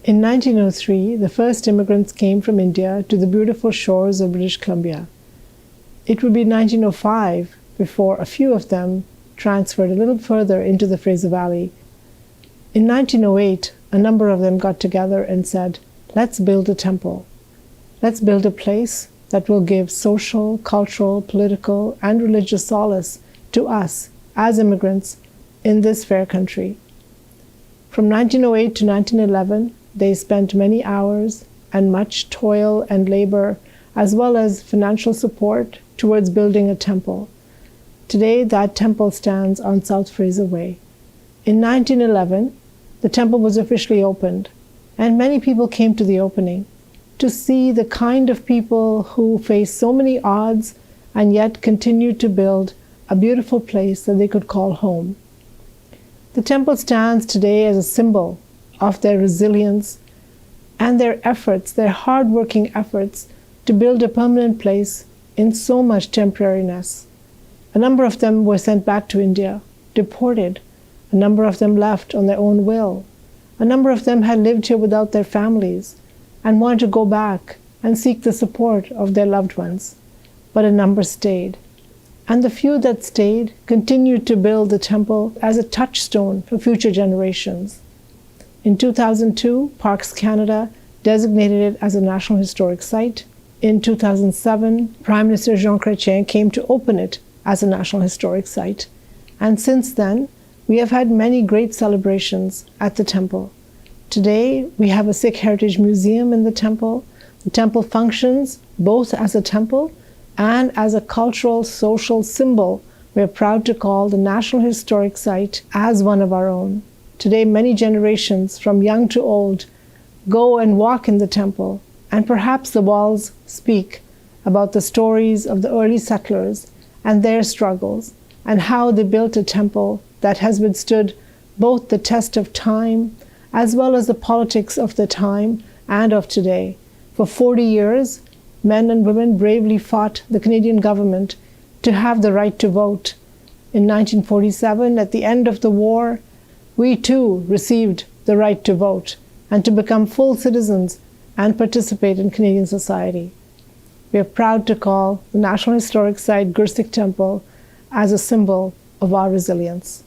In 1903, the first immigrants came from India to the beautiful shores of British Columbia. It would be 1905 before a few of them transferred a little further into the Fraser Valley. In 1908, a number of them got together and said, "Let's build a temple. Let's build a place that will give social, cultural, political, and religious solace to us as immigrants in this fair country." From 1908 to 1911, they spent many hours and much toil and labor, as well as financial support, towards building a temple. Today, that temple stands on South Fraser Way. In 1911, the temple was officially opened, and many people came to the opening to see the kind of people who face so many odds and yet continued to build a beautiful place that they could call home. The temple stands today as a symbol of their resilience and their efforts, their hard-working efforts to build a permanent place in so much temporariness. A number of them were sent back to India, deported. A number of them left on their own will. A number of them had lived here without their families and wanted to go back and seek the support of their loved ones. But a number stayed. And the few that stayed continued to build the temple as a touchstone for future generations. In 2002, Parks Canada designated it as a National Historic Site. In 2007, Prime Minister Jean Chrétien came to open it as a National Historic Site. And since then, we have had many great celebrations at the temple. Today, we have a Sikh Heritage Museum in the temple. The temple functions both as a temple and as a cultural, social symbol we are proud to call the National Historic Site as one of our own. Today, many generations, from young to old, go and walk in the temple, and perhaps the walls speak about the stories of the early settlers and their struggles, and how they built a temple that has withstood both the test of time as well as the politics of the time and of today. For 40 years, men and women bravely fought the Canadian government to have the right to vote. In 1947, at the end of the war, we too received the right to vote and to become full citizens and participate in Canadian society. We are proud to call the National Historic Site Gur Sikh Temple as a symbol of our resilience.